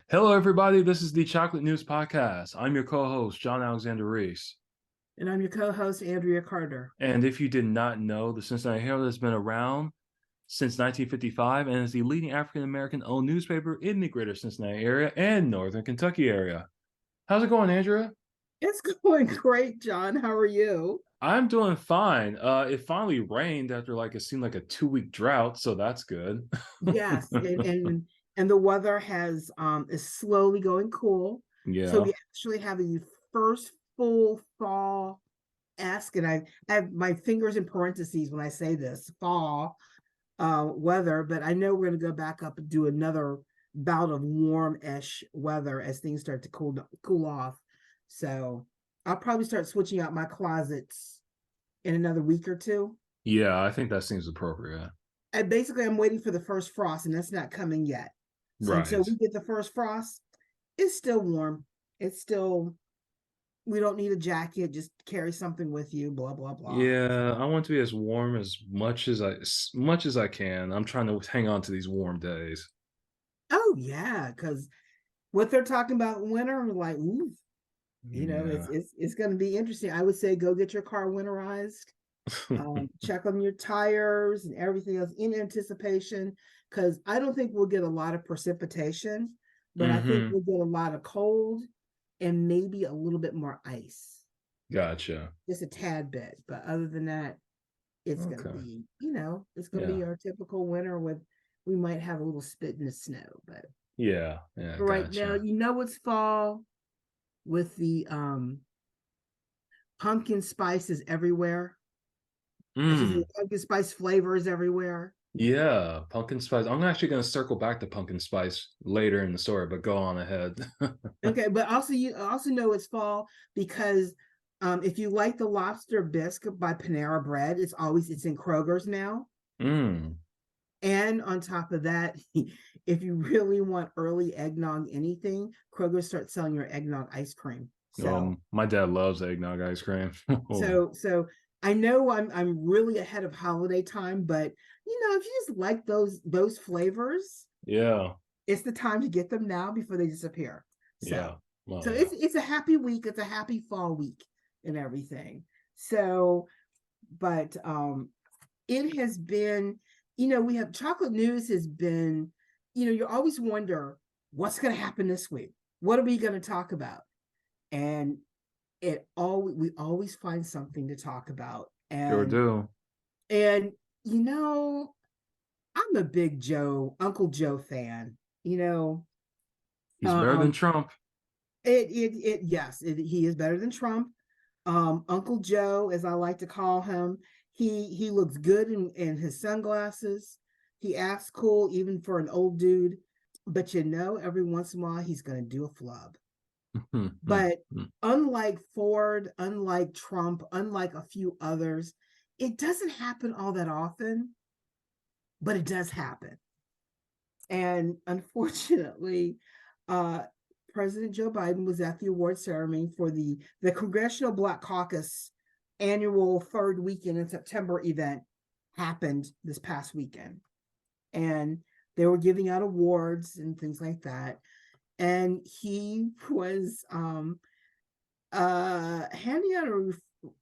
Hello, everybody. This is the Chocolate News Podcast. I'm your co-host, John Alexander Reese. And I'm your co-host, Andria Carter. And if you did not know, the Cincinnati Herald has been around since 1955 and is the leading African-American owned newspaper in the greater Cincinnati area and northern Kentucky area. How's it going, Andrea? It's going great, John. How are you? I'm doing fine. It finally rained after it seemed like a 2-week drought, so that's good. Yes, and the weather has is slowly going cool. So Yeah. we actually have the first full fall esque, and I have my fingers in parentheses when I say this fall weather, but I know we're going to go back up and do another bout of warm-ish weather as things start to cool off. So I'll probably start switching out my closets in another week or two. Yeah, I think that seems appropriate. And basically, I'm waiting for the first frost, and that's not coming yet. So until Right. we get the first frost, it's still warm. It's still, we don't need a jacket. Just carry something with you. Blah blah blah. Yeah, I want to be as warm as much as I can. I'm trying to hang on to these warm days. Oh yeah, because what they're talking about in winter, I'm like, ooh, Yeah. it's going to be interesting. I would say go get your car winterized. Check on your tires and everything else in anticipation, because I don't think we'll get a lot of precipitation, but I think Hmm. we'll get a lot of cold and maybe a little bit more ice, Gotcha. just a tad bit. But other than that, it's going to Okay. be, it's going to be Yeah. our typical winter with, we might have a little spit in the snow, but Yeah. Yeah. right now, Gotcha. it's fall with the pumpkin spices everywhere. I should say Mm. pumpkin spice flavors everywhere. Yeah. Pumpkin spice. I'm actually going to circle back to pumpkin spice later in the story, but go on ahead. Okay, but also you also know it's fall because if you like the lobster bisque by Panera Bread, it's in Kroger's now. Mm. And on top of that, if you really want early eggnog anything, Kroger starts selling your eggnog ice cream. My dad loves eggnog ice cream. So I know I'm really ahead of holiday time, but if you just like those flavors, Yeah. it's the time to get them now before they disappear. So, Yeah. Well, so yeah. it's a happy week. It's a happy fall week and everything. So, but it has been, we have chocolate news has been, you always wonder what's going to happen this week. What are we going to talk about? And we always find something to talk about. Sure And do. and you know, I'm a big Uncle Joe fan. You know, He's better than um, Trump. yes, he is better than Trump. Uncle Joe, as I like to call him, he looks good in his sunglasses. He acts cool even for an old dude, but every once in a while he's gonna do a flub. But unlike Ford, unlike Trump, unlike a few others, it doesn't happen all that often, but it does happen. And unfortunately, uh, President Joe Biden was at the award ceremony for the Congressional Black Caucus annual third weekend in September event happened this past weekend. And they were giving out awards and things like that. And he was handing out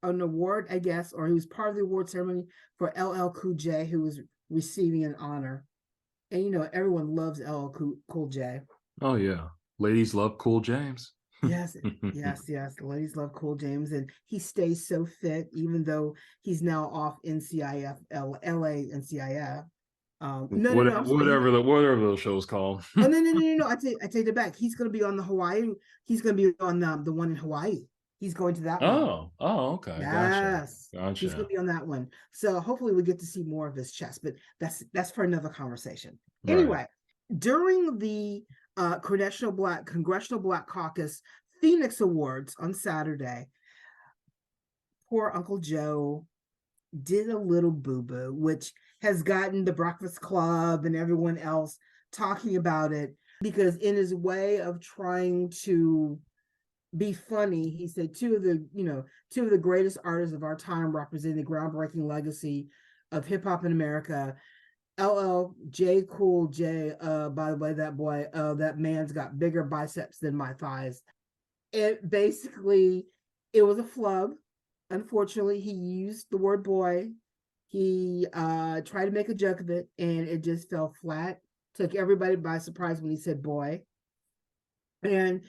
an award, I guess, or he was part of the award ceremony for LL Cool J, who was receiving an honor. And everyone loves LL Cool J. Oh yeah. Ladies love Cool James. Yes, yes. The ladies love Cool James, and he stays so fit, even though he's now off NCIF, LA NCIF. No. I'm sorry. Whatever those shows called. Oh no. I take it back. He's going to be on the Hawaii. He's going to be on the one in Hawaii. He's going to that one. Okay. Gotcha. Yes, he's going Gotcha. to be on that one. So hopefully we get to see more of his chest, but that's for another conversation. Right. Anyway, during the Congressional Black Caucus Phoenix Awards on Saturday, poor Uncle Joe did a little boo-boo, which has gotten the Breakfast Club and everyone else talking about it, because in his way of trying to be funny, he said two of the greatest artists of our time representing the groundbreaking legacy of hip hop in America LL Cool J. By the way, that boy, that man's got bigger biceps than my thighs. It basically, it was a flub. Unfortunately, he used the word boy. He tried to make a joke of it, and it just fell flat. Took everybody by surprise when he said boy. And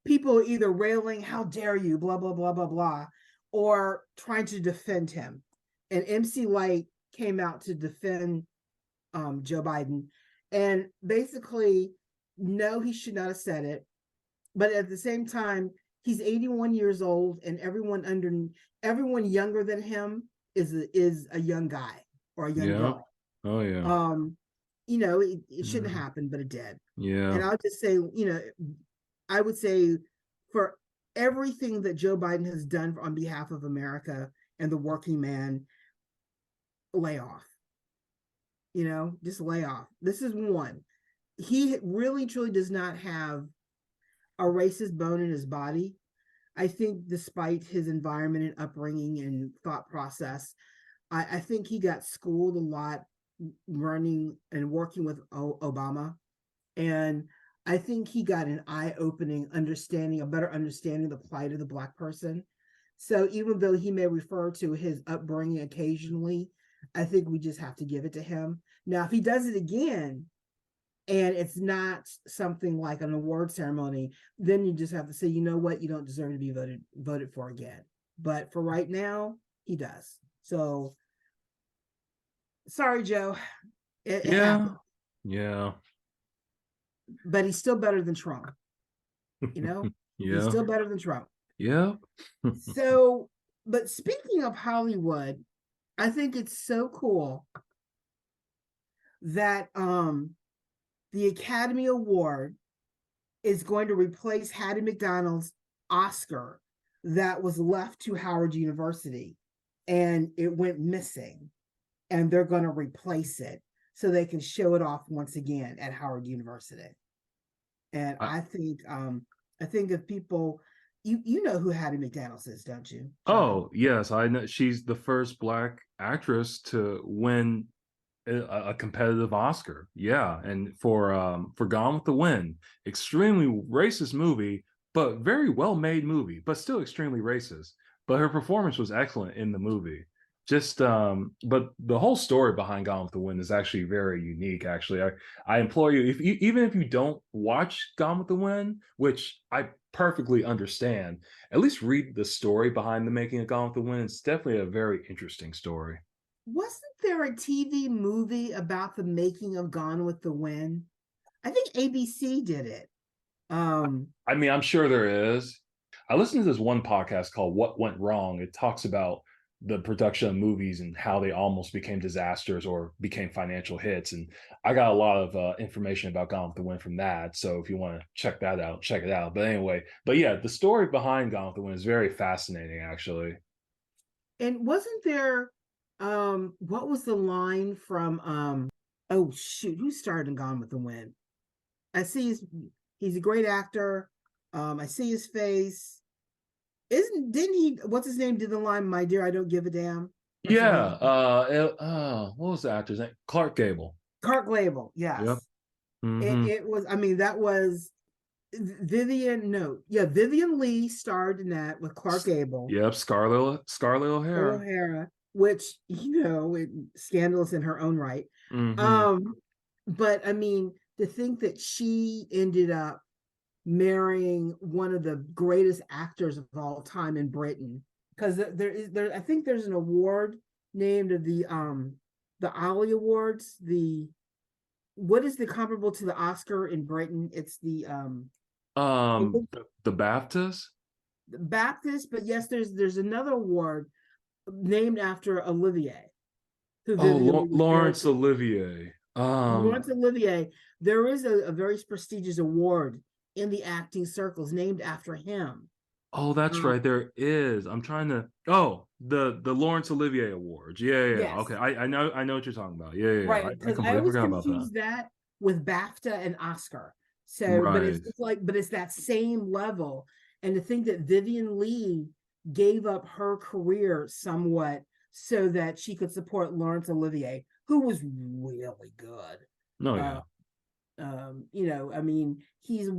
people either railing, how dare you, blah, blah, blah, blah, blah, or trying to defend him. And MC Light came out to defend Joe Biden. And basically, no, he should not have said it. But at the same time, he's 81 years old, and everyone younger than him is a young guy or a young Yeah. girl. Oh yeah. It shouldn't happen, but it did. Yeah. And I'll just say, I would say for everything that Joe Biden has done on behalf of America and the working man, lay off. Just lay off. This is one. He really truly does not have a racist bone in his body. I think despite his environment and upbringing and thought process, I think he got schooled a lot running and working with Obama. And I think he got an eye-opening understanding, a better understanding of the plight of the Black person. So even though he may refer to his upbringing occasionally, I think we just have to give it to him. Now, if he does it again, and it's not something like an award ceremony, then you just have to say, you know what, you don't deserve to be voted for again. But for right now, he does. So sorry, Joe. It Yeah. happened. Yeah. But he's still better than Trump. He's Yeah. still better than Trump. Yeah. So, but speaking of Hollywood, I think it's so cool that the Academy Award is going to replace Hattie McDonald's Oscar that was left to Howard University, and it went missing, and they're going to replace it so they can show it off once again at Howard University. And I, I think if people, you know who Hattie McDaniels is, don't you, John? oh yes, I know she's the first Black actress to win a competitive Oscar. Yeah, and for Gone with the Wind, extremely racist movie, but very well made movie, but still extremely racist. But her performance was excellent in the movie. But the whole story behind Gone with the Wind is actually very unique. Actually, I implore you, if you, even if you don't watch Gone with the Wind, which I perfectly understand, at least read the story behind the making of Gone with the Wind. It's definitely a very interesting story. Wasn't there a TV movie about the making of Gone with the Wind? I think ABC did it. I mean, I'm sure there is. I listened to this one podcast called What Went Wrong. It talks about the production of movies and how they almost became disasters or became financial hits. And I got a lot of information about Gone with the Wind from that. So if you want to check that out, check it out. But anyway, but yeah, the story behind Gone with the Wind is very fascinating, actually. And wasn't there, what was the line from, oh shoot, who starred in Gone with the Wind? I see he's a great actor. I see his face. Didn't he, what's his name, did the line, my dear, I don't give a damn, or something Yeah. like that? What was the actor's name? Clark Gable. Clark Gable, Yep. yes. Mm-hmm. It was, I mean, that was Vivian Lee starred in that with Clark Gable. Yep. Scarlett O'Hara. O'Hara, which, scandalous in her own right. Mm-hmm. Um, but I mean, to think that she ended up marrying one of the greatest actors of all time in Britain, because I think there's an award named the Ollie Awards. What is the comparable to the Oscar in Britain? It's the The Baptist. Baptist, but yes, there's another award named after Olivier, who Oh, Vivian Lee was married Laurence to. Olivier. Laurence Olivier, there is a very prestigious award in the acting circles named after him. Oh, that's Um, right. There is. I'm trying to. Oh, the Laurence Olivier Awards. Yeah, yeah. Yeah. yes, Okay, I know what you're talking about. Yeah, yeah. Yeah. right, I because I completely always forgot about that. confuse that with BAFTA and Oscar. So, but Right. it's that same level. And to think that Vivian Lee gave up her career somewhat so that she could support Laurence Olivier, who was really good. Oh Uh, yeah. I mean, he's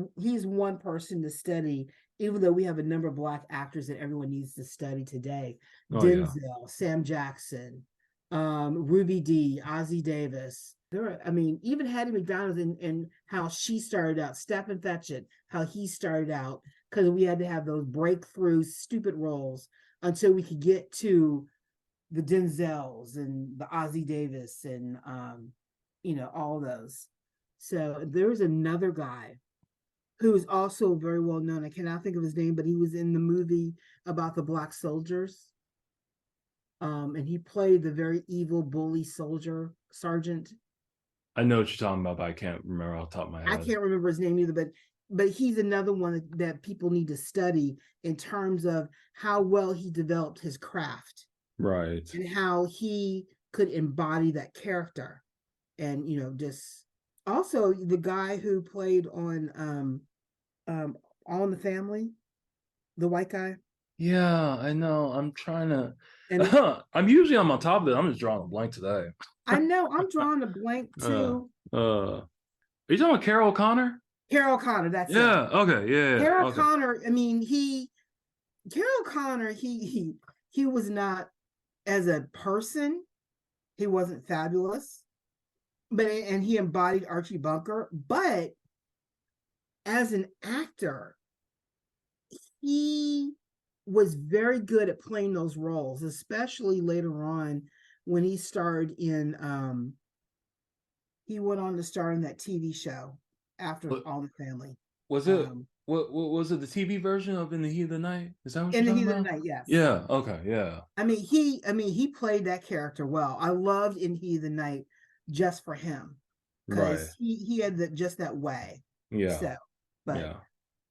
one person to study, even though we have a number of Black actors that everyone needs to study today. Oh yeah. Denzel, Sam Jackson, Ruby Dee, Ozzie Davis. I mean, even Hattie McDonald and how she started out, Stephen Fetchit, how he started out, because we had to have those breakthrough stupid roles until we could get to the Denzels and the Ozzie Davis and all those. So there's another guy who is also very well known. I cannot think of his name, but he was in the movie about the Black soldiers. And he played the very evil bully soldier sergeant. I know what you're talking about, but I can't remember off the top of my I head. can't remember his name either, but he's another one that people need to study in terms of how well he developed his craft Right. and how he could embody that character. And just also the guy who played on All in the Family, the white guy. Yeah, I know. I'm trying to. And I'm usually on top of it. I'm just drawing a blank today. I know I'm drawing a blank uh, too. are you talking about Carol O'Connor? Carol Connor, that's it. Yeah. Okay. Yeah. Yeah. Carol Okay. Connor, I mean, Carol Connor, he was not, as a person, he wasn't fabulous, and he embodied Archie Bunker, but as an actor, he was very good at playing those roles, especially later on when he starred in he went on to star in that TV show after What All in the Family. was it? Um What was it? The TV version of In the Heat of the Night? Is that what in you're the talking Heat of the about? Night, yes. Yeah. Okay. Yeah. I mean, he played that character well. I loved In Heat of the Night just for him Right. because he had just that way. Yeah. So, but Yeah.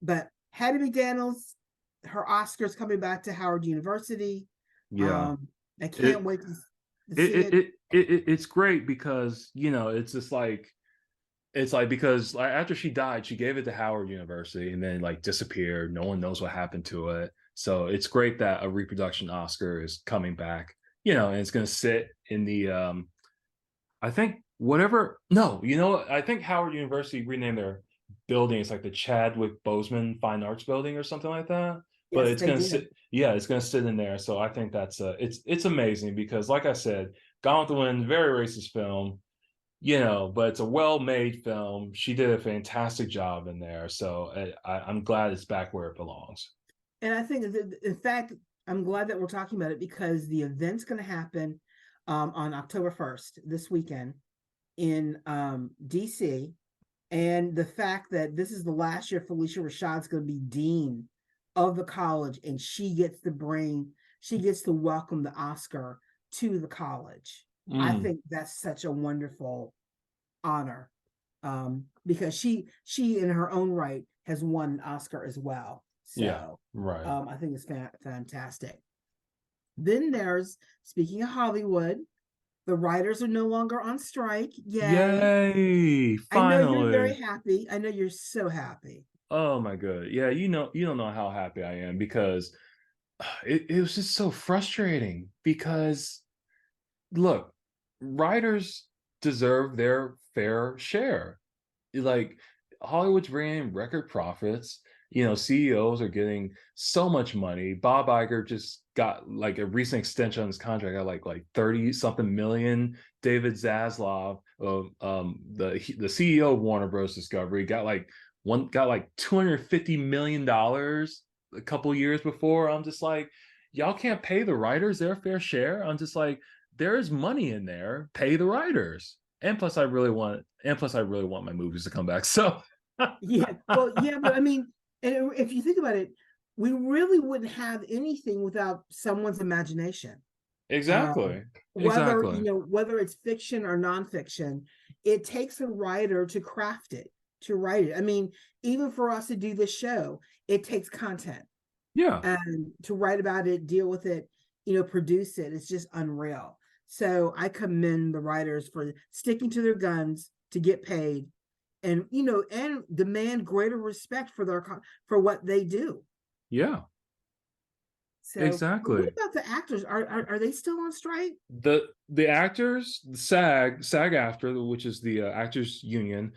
but Hattie McDaniel's, her Oscars coming back to Howard University. Yeah. Um, I can't It wait to it see it it. it, it's great because it's just like it's like because like after she died, she gave it to Howard University and then like disappeared. No one knows what happened to it. So it's great that a reproduction Oscar is coming back. And it's going to sit in the I think whatever. No, I think Howard University renamed their building. It's like the Chadwick Boseman Fine Arts Building or something like that. But Yes, it's they gonna did. sit. Yeah, it's gonna sit in there. So I think that's it's amazing because, like I said, Gone with the Wind, very racist film. But it's a well-made film. She did a fantastic job in there. So I'm glad it's back where it belongs. And I think that, in fact, I'm glad that we're talking about it because the event's going to happen on October 1st, this weekend in DC. And the fact that this is the last year Felicia Rashad's going to be dean of the college, and she gets to welcome the Oscar to the college. I Mm, think that's such a wonderful honor, because she in her own right has won an Oscar as well. yeah, So right. I think it's fantastic. Then there's, speaking of Hollywood, the writers are no longer on strike. Yay. Yay! I know you're Finally. very happy. I know you're so happy. Oh my god. Yeah, you don't know how happy I am because it was just so frustrating because look, writers deserve their fair share. Like Hollywood's bringing in record profits. CEOs are getting so much money. Bob Iger just got like a recent extension on his contract, got like 30 something million. David Zaslav, the CEO of Warner Bros. Discovery, got like $250 million a couple years before. I'm just like, y'all can't pay the writers their fair share. I'm just like, there's money in there. Pay the writers. And plus I really want my movies to come back. So Yeah. Well, yeah, but I mean, and if you think about it, we really wouldn't have anything without someone's imagination. Um, exactly. whether Exactly. whether it's fiction or nonfiction, it takes a writer to craft it, to write it. I mean, even for us to do this show, it takes content Yeah. and to write about it, deal with it, produce it. It's just unreal. So I commend the writers for sticking to their guns to get paid, and and demand greater respect for for what they do. Yeah. So, but what exactly. about the actors? Are they still on strike? The actors, the SAG after, which is the actors union,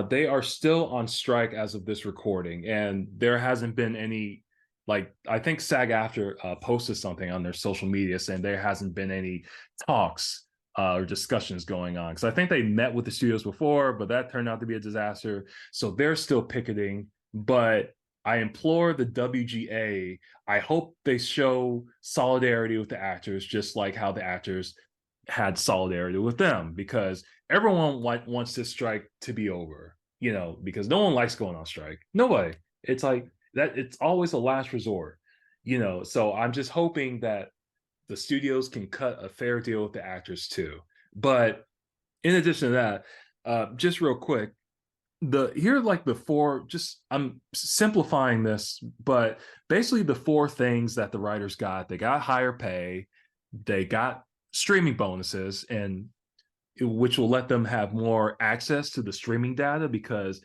they are still on strike as of this recording, and there hasn't been any, like, I think SAG after posted something on their social media saying there hasn't been any talks or discussions going on, because I think they met with the studios before, but that turned out to be a disaster. So they're still picketing, but I implore the WGA, I hope they show solidarity with the actors, just like how the actors had solidarity with them, because everyone wants this strike to be over, because no one likes going on strike. Nobody. It's like that. It's always a last resort, So I'm just hoping that the studios can cut a fair deal with the actors too. But in addition to that, just real quick, here are like the four, just I'm simplifying this, but basically the four things that the writers got: they got higher pay, they got streaming bonuses, and which will let them have more access to the streaming data, because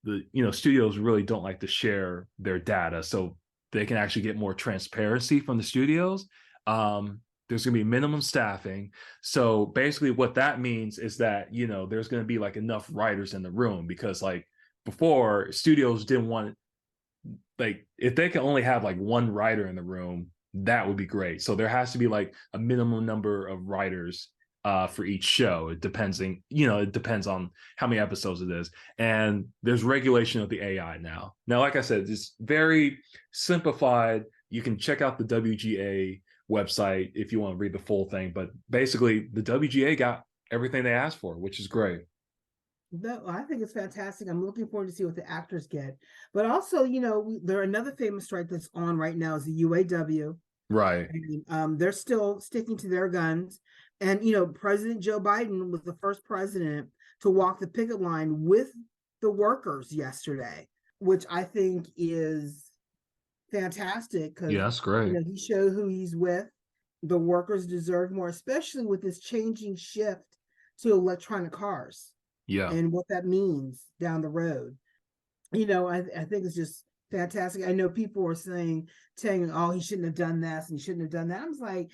the studios really don't like to share their data, so they can actually get more transparency from the studios. There's going to be minimum staffing, so basically what that means is that there's going to be like enough writers in the room, because like before, studios didn't want, like, if they can only have like one writer in the room, that would be great. So there has to be like a minimum number of writers for each show. It depends on how many episodes it is. And there's regulation of the AI now. Now, like I said, it's very simplified. You can check out the WGA website if you want to read the full thing. But basically, the WGA got everything they asked for, which is great. No, I think it's fantastic. I'm looking forward to see what the actors get. But also, there another famous strike that's on right now is the UAW. Right. And they're still sticking to their guns. And President Joe Biden was the first president to walk the picket line with the workers yesterday, which I think is fantastic Yeah, because that's great. he showed who he's with. The workers deserve more, especially with this changing shift to electronic cars Yeah. and what that means down the road. I think it's just fantastic. I know people were saying, oh, he shouldn't have done this and he shouldn't have done that. I was like,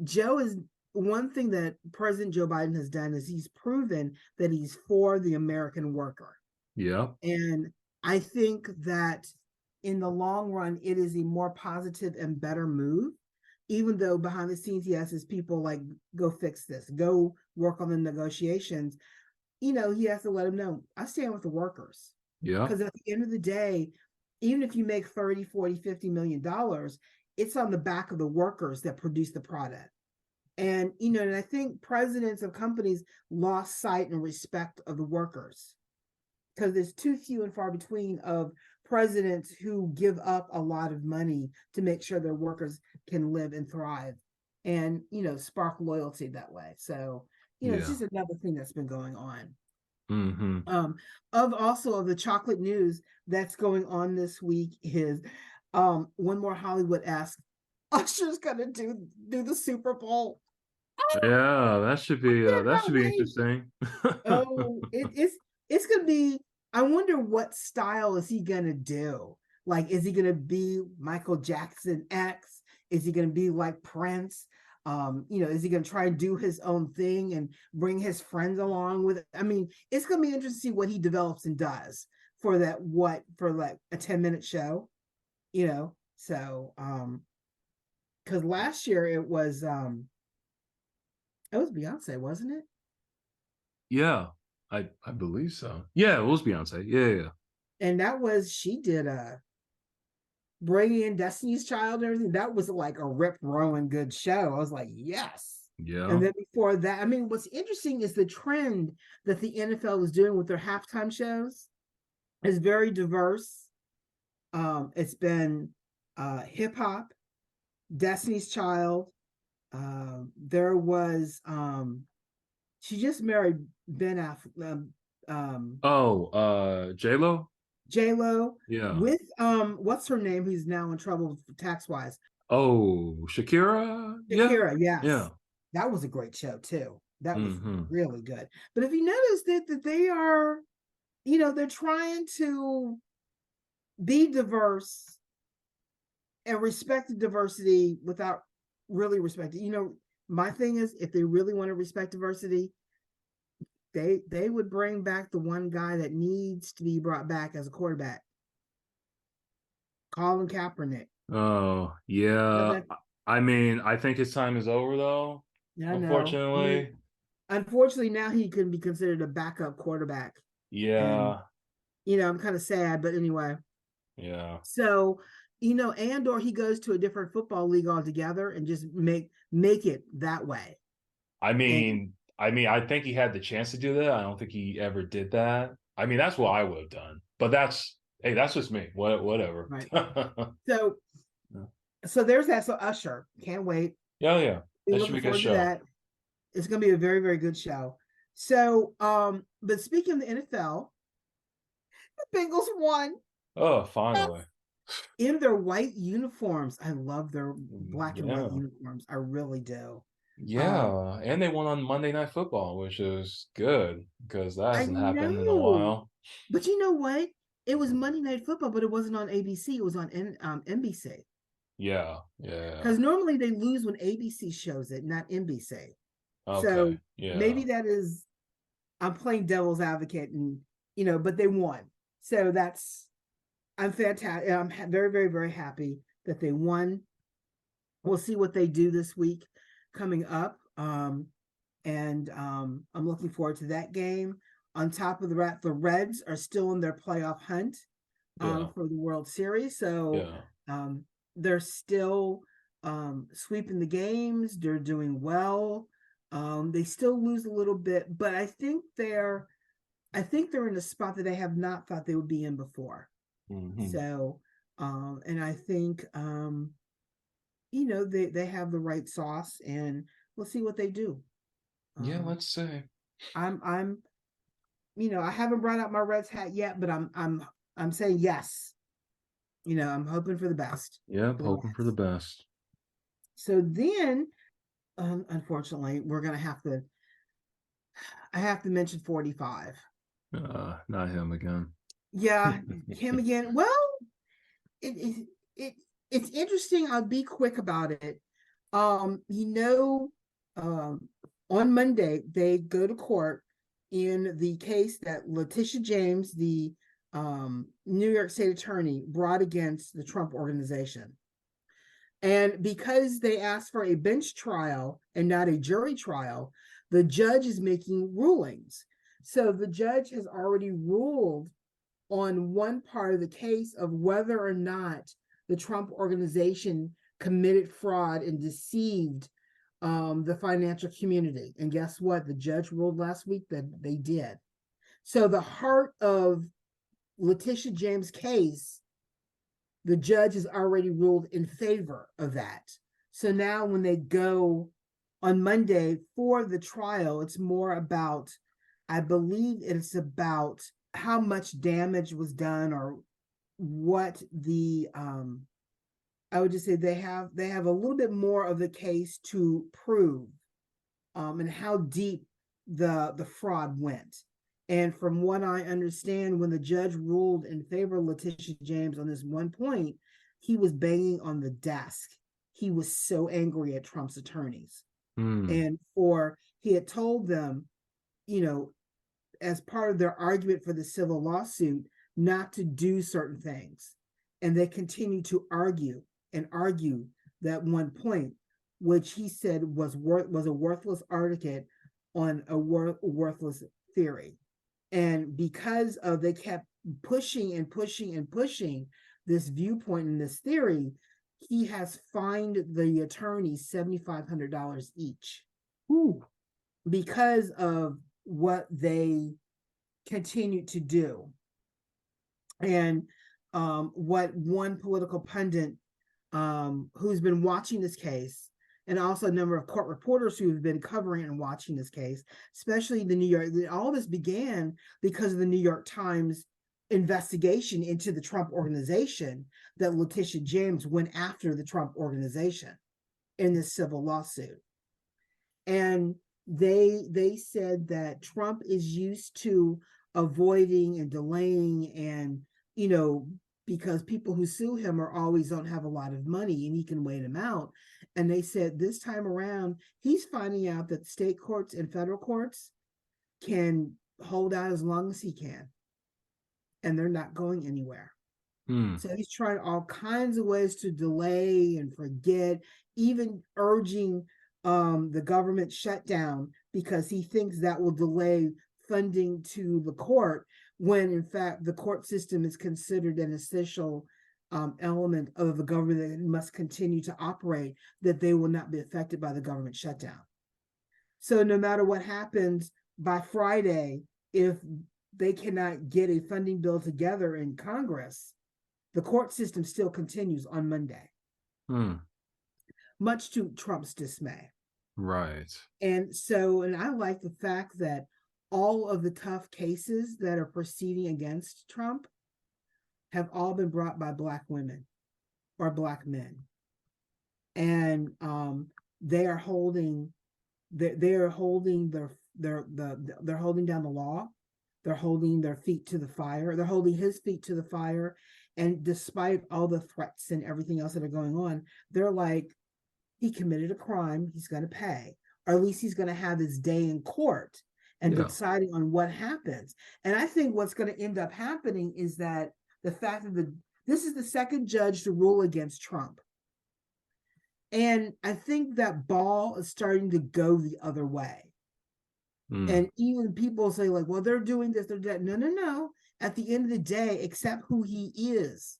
Joe is one thing that President Joe Biden has done is he's proven that he's for the American worker. Yeah. And I think that in the long run, it is a more positive and better move, even though behind the scenes, he has his people like, go fix this, go work on the negotiations. He has to let them know, I stand with the workers. Yeah. Because at the end of the day, even if you make 30, 40, $50 million, it's on the back of the workers that produce the product. And, and I think presidents of companies lost sight and respect of the workers because there's too few and far between of presidents who give up a lot of money to make sure their workers can live and thrive and, spark loyalty that way. So, it's Yeah. just another thing that's been going on. Mm-hmm. Of the chocolate news that's going on this week is one more Hollywood asked Usher's gonna do the Super Bowl. Oh, Yeah, I that should cannot be wait. interesting. Oh, it's gonna be. I wonder what style is he gonna do? Like, is he gonna be Michael Jackson X? Is he gonna be like Prince? Is he gonna try and do his own thing and bring his friends along with it? I mean, it's gonna be interesting to see what he develops and does for like a 10-minute show, So because last year it was Beyonce, wasn't it? Yeah, I believe so. Yeah, it was Beyonce. Yeah, yeah, And she did bringing in Destiny's Child and everything. That was like a rip roaring good show. I was like, yes. And yeah, then before that, I mean, what's interesting is the trend that the NFL is doing with their halftime shows is very diverse. It's been hip hop, Destiny's Child. There was she just married Ben Affleck. Oh, J Lo. J Lo Yeah. with what's her name? Who's now in trouble tax wise? Oh, Shakira. Yeah, Shakira. yeah. Yes, that was a great show too. That was Mm-hmm. really good. But if you notice that they are, they're trying to be diverse and respect the diversity without really respecting. My thing is, if they really want to respect diversity, they would bring back the one guy that needs to be brought back as a quarterback, Colin Kaepernick. Oh, yeah. That, I mean, I think his time is over though, yeah, I know. I mean, unfortunately. unfortunately, now he can be considered a backup quarterback, and Yeah. I'm kind of sad, but anyway. Yeah. So, and or he goes to a different football league altogether and just make it that way. I And mean, I think he had the chance to do that. I don't think he ever did that. I mean, that's what I would have done. But hey, that's just me. Whatever. right. Yeah, So so there's that. So Usher, can't wait. yeah. Be That should be looking a good forward to show. that. It's gonna be a very, very good show. So but speaking of the NFL, the Bengals won Oh, finally. in their white uniforms. I love their black and white Yeah. uniforms. I really do. Um, Yeah. And they won on Monday Night Football, which is good because that I hasn't happened in a know, while. but you know what? It was Monday Night Football, but it wasn't on ABC. It was on NBC. Yeah. Yeah. Because normally they lose when ABC shows it, not NBC. So Okay. Yeah. maybe that is, I'm playing devil's advocate, and but they won. So I'm fantastic. I'm very, very, very happy that they won. We'll see what they do this week coming up. And I'm looking forward to that game. On top of the Reds are still in their playoff hunt Yeah. for the World Series. So Yeah. um, they're still sweeping the games. They're doing well. They still lose a little bit, but I think they're in a spot that they have not thought they would be in before. Hmm. So, and I think they have the right sauce, and we'll see what they do. Yeah, Um, let's see. I'm I haven't brought out my Reds hat yet, but I'm saying yes. I'm hoping for the best Yep, for the hoping for the Reds. best. So then, unfortunately, I have to mention 45. Not him again. Yeah, him again. Well, it it, it it's interesting. I'll be quick about it. Um, you know, um, on Monday they go to court in the case that Letitia James, the New York State attorney, brought against the Trump organization. And because they asked for a bench trial and not a jury trial, the judge is making rulings. So the judge has already ruled on one part of the case of whether or not the Trump organization committed fraud and deceived the financial community. And guess what? The judge ruled last week that they did. So the heart of Letitia James' case, the judge has already ruled in favor of that. So now when they go on Monday for the trial, it's more about, I believe it's about how much damage was done, or what the I would just say they have a little bit more of the case to prove, and how deep the fraud went. And from what I understand, when the judge ruled in favor of Letitia James on this one point, he was banging on the desk. He was so angry at Trump's attorneys. Hmm. And for he had told them, you know, as part of their argument for the civil lawsuit, not to do certain things. And they continued to argue and argue that one point, which he said was a worthless article on a worthless theory. And because of they kept pushing and pushing and pushing this viewpoint and this theory, he has fined the attorneys $7,500 each. Ooh. Because of what they continued to do. And what one political pundit, who's been watching this case, and also a number of court reporters who have been covering and watching this case, especially the New York, all this began because of the New York Times investigation into the Trump organization, that Letitia James went after the Trump organization in this civil lawsuit. And they said that Trump is used to avoiding and delaying and because people who sue him are always don't have a lot of money and he can wait them out. And they said this time around, he's finding out that state courts and federal courts can hold out as long as he can, and they're not going anywhere. Hmm. So he's trying all kinds of ways to delay and forget, even urging the government shutdown because he thinks that will delay funding to the court, when in fact the court system is considered an essential element of the government that must continue to operate, that they will not be affected by the government shutdown. So no matter what happens by Friday, if they cannot get a funding bill together in Congress, the court system still continues on Monday, Hmm. much to Trump's dismay. Right. And so, and I like the fact that all of the tough cases that are proceeding against Trump have all been brought by Black women or Black men. And they are holding, they're holding they're holding down the law. They're holding their feet to the fire. They're holding his feet to the fire. And despite all the threats and everything else that are going on, they're like, he committed a crime, he's going to pay, or at least he's going to have his day in court and Yeah. deciding on what happens. And I think what's going to end up happening is that the fact that this is the second judge to rule against Trump. And I think that ball is starting to go the other way. Hmm. And even people say, like, well, they're doing this, they're that. No, no, no. At the end of the day, accept who he is.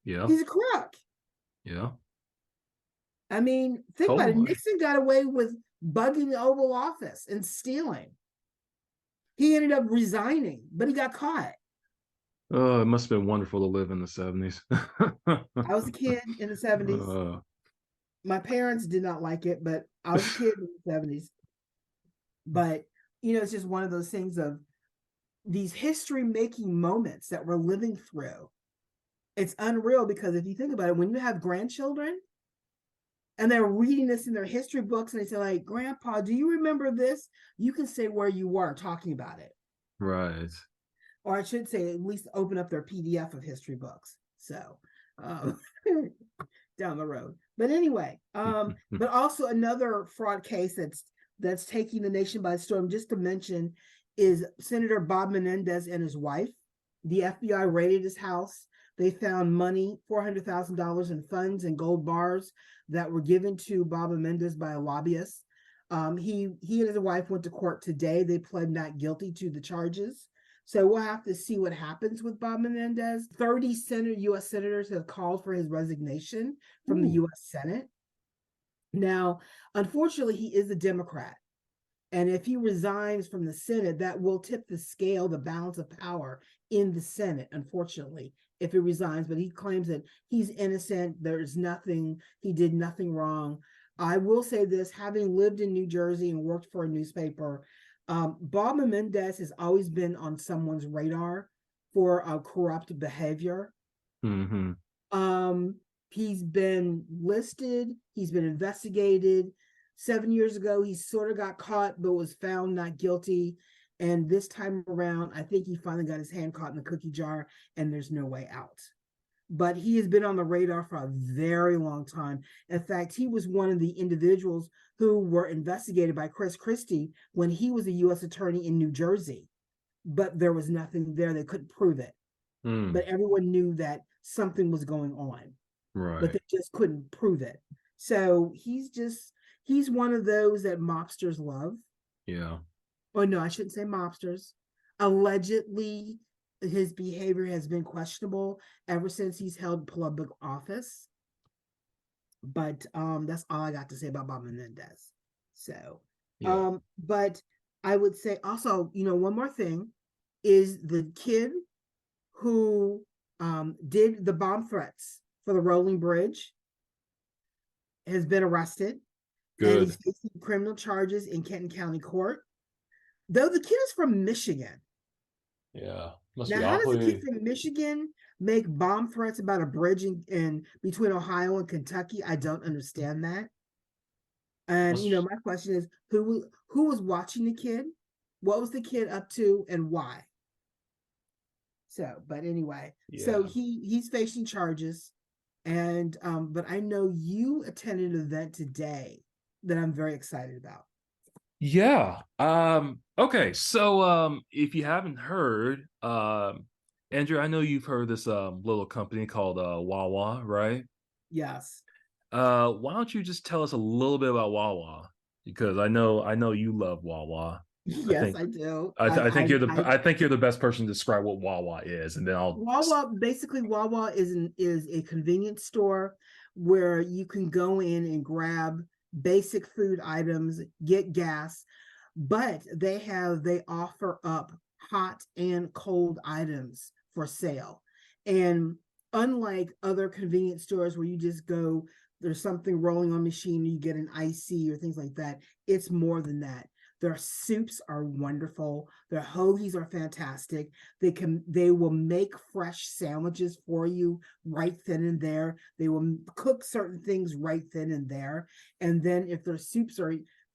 Yeah. He's a crook. Yeah. I mean, think about it. Totally. Nixon got away with bugging the Oval Office and stealing. He ended up resigning, but he got caught. Oh, it must have been wonderful to live in the 70s. I was a kid in the 70s. uh, My parents did not like it, but I was a kid in the 70s. But, you know, it's just one of those things of these history making moments that we're living through. It's unreal because if you think about it, when you have grandchildren and they're reading this in their history books and they say, like, Grandpa, do you remember this? You can say where you were talking about it. right. Or I should say, at least open up their PDF of history books. So down the road. But anyway, but also another fraud case that's taking the nation by storm, just to mention, is Senator Bob Menendez and his wife. The FBI raided his house. They found money, $400,000 in funds and gold bars that were given to Bob Menendez by a lobbyist. He and his wife went to court today. They pled not guilty to the charges. So we'll have to see what happens with Bob Menendez. 30 U.S. senators have called for his resignation from the Ooh. U.S. Senate. Now, unfortunately, he is a Democrat. And if he resigns from the Senate, that will tip the scale, the balance of power in the Senate, unfortunately, if he resigns. But he claims that he's innocent. There's nothing, he did nothing wrong. I will say this, having lived in New Jersey and worked for a newspaper, Bob Menendez has always been on someone's radar for corrupt behavior. Mm-hmm. He's been listed, he's been investigated. 7 years ago, he sort of got caught, but was found not guilty. And this time around, I think he finally got his hand caught in the cookie jar, and there's no way out. But he has been on the radar for a very long time. In fact, he was one of the individuals who were investigated by Chris Christie when he was a U.S. attorney in New Jersey. But there was nothing there. They couldn't prove it. Mm. But everyone knew that something was going on. But Right. they just couldn't prove it. So he's one of those that mobsters love. Yeah. Or no, I shouldn't say mobsters. Allegedly, his behavior has been questionable ever since he's held public office. But that's all I got to say about Bob Menendez. So, Yeah. but I would say also, you know, one more thing is the kid who did the bomb threats for the rolling bridge has been arrested, and he's Good. facing criminal charges in Kenton County Court. Though the kid is from Michigan. Yeah. Must Now, be how does a kid awfully. from Michigan make bomb threats about a bridge in between Ohio and Kentucky? I don't understand that. And you know, Must. my question is, who was watching the kid? What was the kid up to, and why? So, but anyway, so Yeah. he's facing charges, and but I know you attended an event today that I'm very excited about. Yeah. Okay. So if you haven't heard, Andrew, I know you've heard this little company called Wawa, right? Yes. Why don't you just tell us a little bit about Wawa? Because I know you love Wawa. I Yes, think I do. I think you're I I think you're the best person to describe what Wawa is, and then I'll. Wawa is a convenience store where you can go in and grab basic food items, get gas, but they offer up hot and cold items for sale. And unlike other convenience stores where you just go, there's something rolling on machine, you get an icy or things like that, it's more than that. Their soups are wonderful. Their hoagies are fantastic. They will make fresh sandwiches for you right then and there. They will cook certain things right then and there. And then if their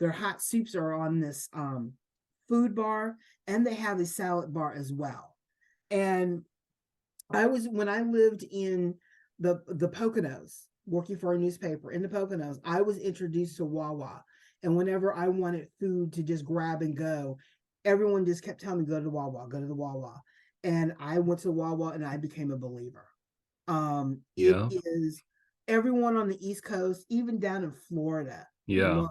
hot soups are on this food bar, and they have a salad bar as well. And when I lived in the Poconos, working for a newspaper in the Poconos, I was introduced to Wawa. And whenever I wanted food to just grab and go, everyone just kept telling me, go to the Wawa, go to the Wawa. And I went to Wawa and I became a believer. It Yeah. is everyone on the East Coast, even down in Florida, Yeah. love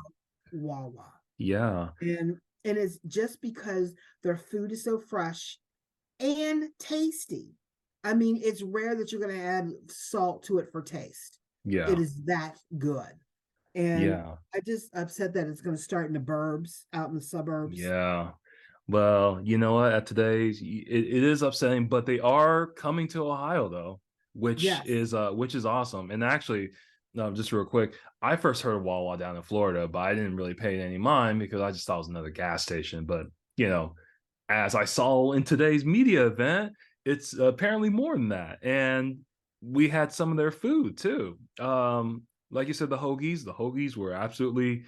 Wawa. Yeah. And it's just because their food is so fresh and tasty. I mean, it's rare that you're going to add salt to it for taste. It Yeah. is that good. And Yeah. I just upset that it's going to start in the burbs, out in the suburbs. Yeah. Well, you know what? At today's, it is upsetting, but they are coming to Ohio though, Yes. which is awesome. And actually, just real quick, I first heard of Wawa down in Florida, but I didn't really pay any mind because I just thought it was another gas station. But you know, as I saw in today's media event, it's apparently more than that. And we had some of their food too. Like you said, the hoagies were absolutely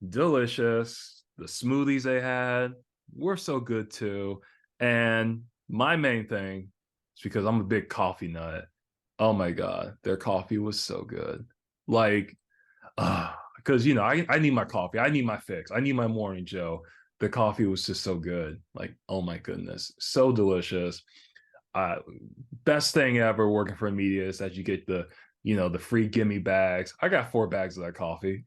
delicious. The smoothies they had were so good too. And my main thing is because I'm a big coffee nut. Oh my God, their coffee was so good. Like, because I need my coffee, I need my fix, I need my morning Joe. The coffee was just so good. Like, oh my goodness, so delicious. Uh, Best thing ever working for media is that you get the free gimme bags. I got 4 bags of that coffee.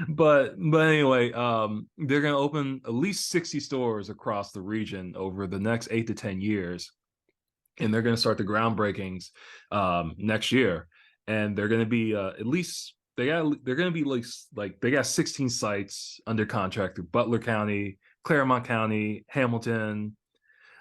But anyway, they're gonna open at least 60 stores across the region over the next 8 to 10 years, and they're gonna start the groundbreakings next year. And they're gonna be at least they're gonna be like they got 16 sites under contract through Butler County, Claremont County, Hamilton,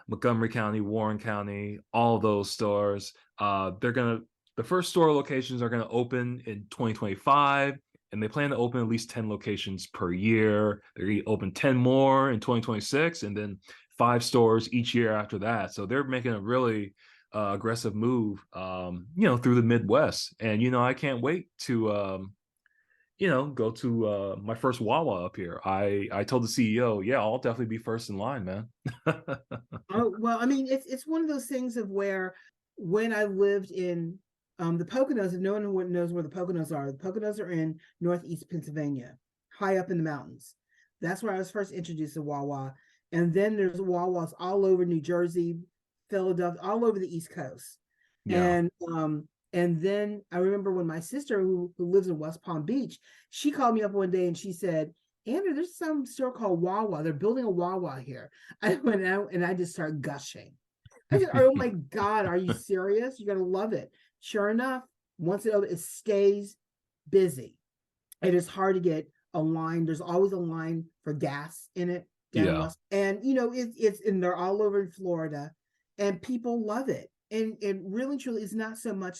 Montgomery County, Warren County, all those stores. The first store locations are gonna open in 2025, and they plan to open at least 10 locations per year. They're gonna open 10 more in 2026, and then 5 stores each year after that. So they're making a really aggressive move, through the Midwest. And I can't wait to go to my first Wawa up here. I told the CEO, yeah, I'll definitely be first in line, man. Oh, well, I mean, it's one of those things of where when I lived in the Poconos, if no one knows where the Poconos are in northeast Pennsylvania, high up in the mountains. That's where I was first introduced to Wawa. And then there's Wawas all over New Jersey, Philadelphia, all over the East Coast. Yeah. And then I remember when my sister who lives in West Palm Beach, she called me up one day and she said, Andrew, there's some store called Wawa. They're building a Wawa here. I went out and I just started gushing. I said, oh my God, are you serious? You're going to love it. Sure enough, once it opens, it stays busy. It is hard to get a line. There's always a line for gas in it down Yeah. west. And, and they're all over in Florida and people love it. And it really, truly is not so much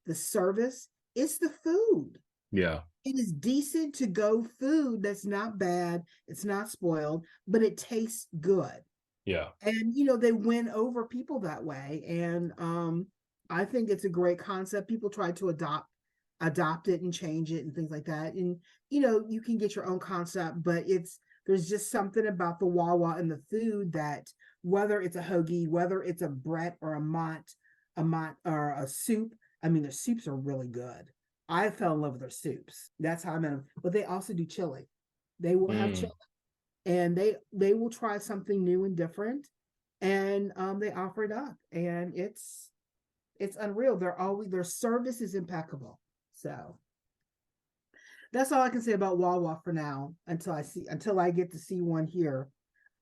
the service, it's the food. Yeah. It is decent to go food that's not bad, it's not spoiled, but it tastes good. Yeah. And they win over people that way. And I think it's a great concept. People try to adopt it and change it and things like that. And you can get your own concept, but there's just something about the Wawa and the food that whether it's a hoagie, whether it's a Brett or a mott or a soup. I mean, their soups are really good. I fell in love with their soups. That's how I met them. But they also do chili. They will have chili, Mm, and they will try something new and different, and they offer it up, and it's unreal. Their service is impeccable. So that's all I can say about Wawa for now until I get to see one here.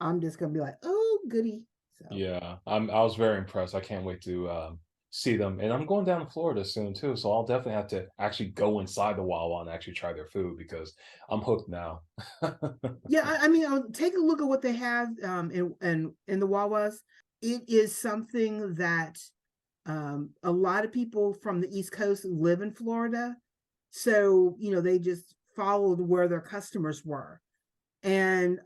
I'm just gonna be like, oh goody. So yeah, I was very impressed. I can't wait to see them. And I'm going down to Florida soon too, so I'll definitely have to actually go inside the Wawa and actually try their food because I'm hooked now. yeah, I mean, I'll take a look at what they have in the Wawas. It is something that a lot of people from the East Coast live in Florida, so they just followed where their customers were, and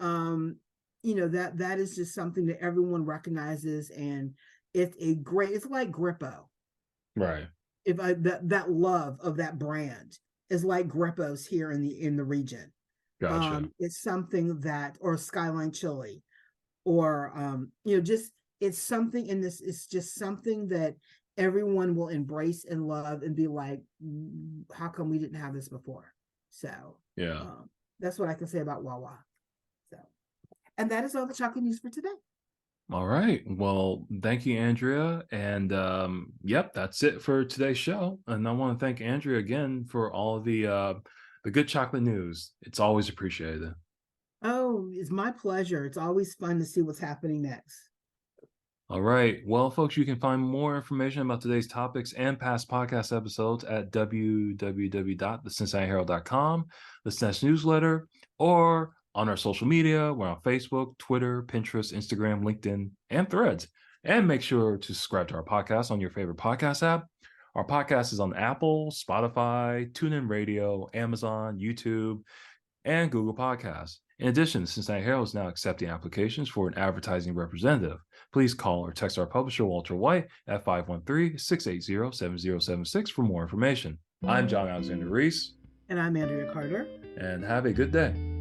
that is just something that everyone recognizes, and it's like Grippo. Right. If I that love of that brand is like Grippo's here in the region. Gotcha. It's something that, or Skyline Chili, or just it's something in this. It's just something that everyone will embrace and love and be like, how come we didn't have this before? So Yeah. um, that's what I can say about Wawa. So, and that is all the chocolate news for today. All right. Well, thank you, Andrea. And yep, that's it for today's show. And I want to thank Andrea again for all of the good chocolate news. It's always appreciated. Oh, it's my pleasure. It's always fun to see what's happening next. All right. Well, folks, you can find more information about today's topics and past podcast episodes at www.thecincinnatiherald.com, the Cincinnati newsletter, or on our social media. We're on Facebook, Twitter, Pinterest, Instagram, LinkedIn, and Threads. And make sure to subscribe to our podcast on your favorite podcast app. Our podcast is on Apple, Spotify, TuneIn Radio, Amazon, YouTube, and Google Podcasts. In addition, Cincinnati Herald is now accepting applications for an advertising representative. Please call or text our publisher, Walter White, at 513-680-7076 for more information. I'm John Alexander Reese. And I'm Andrea Carter. And have a good day.